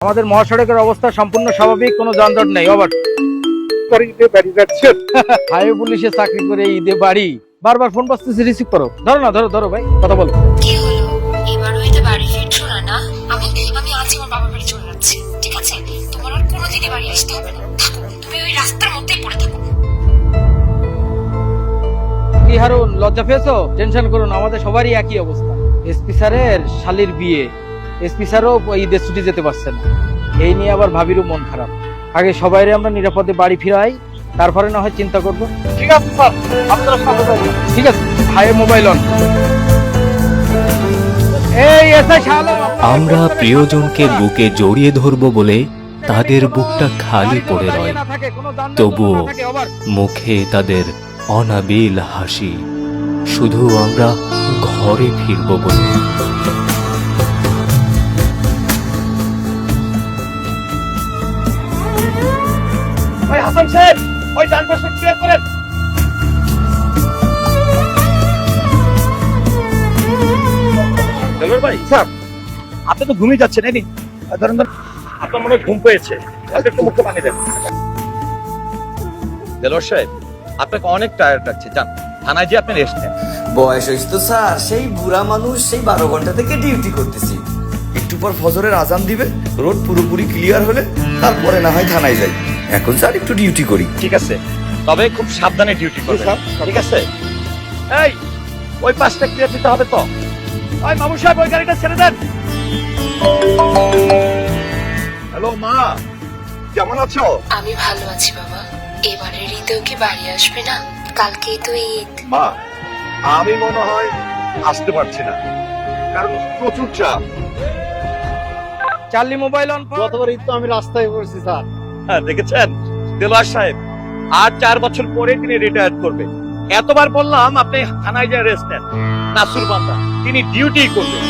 আমাদের মহাসড়কের অবস্থা সম্পূর্ণ স্বাভাবিক, কোনো যানজট নেই। ওভার। ঈদে বাড়ি যাচ্ছেন? হাইওয়ে পুলিশে চাকরি করে ঈদে বাড়ি? বারবার ফোন বাজতেছে, রিসিভ করো। ধরো না, ধরো ধরো ভাই, কথা বলো। কি হলো, এবারও ঈদে বাড়ি ফিরছো না? না, আমি আজ আমার বাবার বাড়ি চলে যাচ্ছি, ঠিক আছে? তোমার আর কোনোদিনই বাড়ি আসতে হবে না, থাকো, তুমি ওই রাস্তার মধ্যেই পড়ে থাকো। কি হারুন, লজ্জা পেয়েছো? টেনশন করুন, আমাদের সবারই একই অবস্থা। এসপি স্যারের শালির বিয়ে, এসপি স্যারও ঈদের ছুটি যেতে পারছে না। এই নিয়ে আবার ভাবিরও মন খারাপ। আগে সবাইরে আমরা নিরাপদে বাড়ি ফিরাই, তারপরে না হয় চিন্তা করবো। ঠিক আছে স্যার, আপনারা সাথে থাকবেন। ঠিক আছে, হাইওয়ে মোবাইল অন। এই এসআই শাহ আলম, আমরা প্রিয়জনকে বুকে জড়িয়ে ধরব বলে তাদের বুকটা খালি পড়ে রয়, তবুও মুখে তাদের অনাবিল হাসি, শুধু আমরা ঘরে ফিরব বলে। ভাই হাসান সাহেব, ওই ডান পাশে ক্লিয়ার করেন। দেলোয়ার ভাই, স্যার আপনি তো ঘুমিয়ে যাচ্ছেন, এই নিন। ধরেন ধরেন, আপনার মনে হয় ঘুম পেয়েছে, একটু মুখে পানি দেন। দেলোয়ার সাহেব, আপনাকে অনেক টায়ার্ড লাগছে, যান থানায় যে আপনি রেস্ট নেন। বয়স হয়েছে তো স্যার, সেই বুড়া মানুষ, সেই 12 ঘন্টা থেকে ডিউটি করতেছি। একটু পর ফজরের আজান দিবে, রোড পুরোপুরি ক্লিয়ার হলে তারপরে না হয় থানায় যাই। এখন স্যার একটু ডিউটি করি। ঠিক আছে, তবে খুব সাবধানে ডিউটি করবেন, স্যার। ঠিক আছে? এই, ওই পাশটা ক্লিয়ার দিতে হবে তো। ওই মামু সাহেব, ওই গাড়িটা ছেড়ে দেন। হ্যালো মা, কেমন আছো? আমি ভালো আছি বাবা, এবারের ঈদেও কি বাড়ি আসবে না? কালকেই তো ঈদ। মা, আমি মনে হয় আসতে পারছি না, কারণ প্রচুর চাপ। Charlie mobile on. গতবার ঈদ তো আমি রাস্তায় পড়ছি স্যার। হ্যাঁ, দেখেছেন দেলোয়ার সাহেব, আর 4 বছর পরে তিনি রিটায়ার করবেন। এতবার বললাম আপনি থানায় যা রেস্ট নেন, নাসুর বান্দা তিনি ডিউটি করবেন।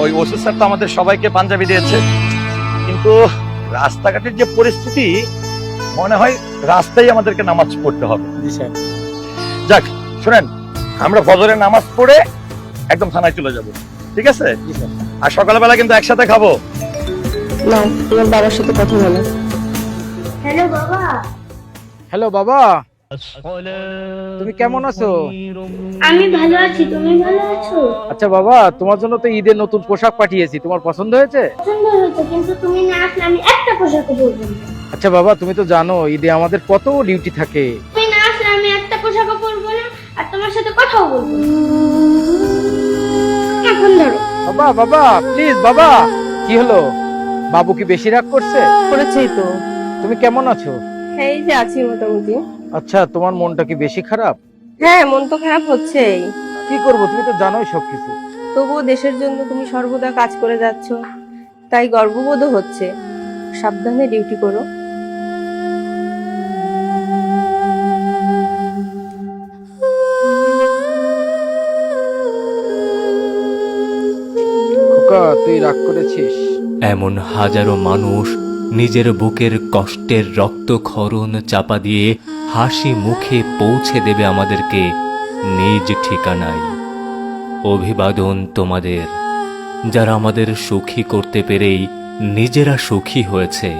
ওই ওসি স্যার তো আমাদের সবাইকে পাঞ্জাবি দিয়েছে, কিন্তু রাস্তাঘাটের যে পরিস্থিতি, মনে হয় রাস্তায় আমাদেরকে নামাজ পড়তে হবে। যাক শুনেন, আমরা ফজরের নামাজ পড়ে একদম থানায় চলে যাব, ঠিক আছে? আর সকালবেলা কিন্তু একসাথে খাবো। না, তোমার বাবার সাথে কথা বলো। হ্যালো বাবা। হ্যালো বাবা, তুমি কেমন আছো? আমি ভালো আছি, তুমি ভালো আছো? আচ্ছা বাবা, তোমার জন্য তো ঈদের নতুন পোশাক পাঠিয়েছি, তোমার পছন্দ হয়েছে? পছন্দ হয়েছে, কিন্তু তুমি না আসলে আমি একটা পোশাকও পরবো না। আচ্ছা বাবা, তুমি তো জানো ঈদে আমাদের কত ডিউটি থাকে। তুমি না আসলে আমি একটা পোশাকও পরবো না, আর তোমার সাথে কথাও বলবো না। এখন ধরো। বাবা বাবা প্লিজ বাবা। কি হলো, বাবু কি বেশি রাগ করছে? করেছেই তো। তুমি কেমন আছো? এই যে আছি মোটামুটি। আচ্ছা, তোমার মনটা কি বেশি খারাপ? হ্যাঁ, মন তো খারাপ হচ্ছেই। কি করবো, তুমি তো জানোই সবকিছু। তবুও দেশের জন্য তুমি সর্বদা কাজ করে যাচ্ছ, তাই গর্ববোধও হচ্ছে। সাবধানে ডিউটি করো। খোকা, তুই রাগ করেছিস? এমন হাজারো মানুষ নিজের বুকের কষ্টের রক্তক্ষরণ চাপা দিয়ে হাসি মুখে পৌঁছে দেবে আমাদেরকে নিজ ঠিকানায়। অভিবাদন তোমাদের, যারা আমাদের সুখী করতে পেরেই নিজেরা সুখী হয়েছে।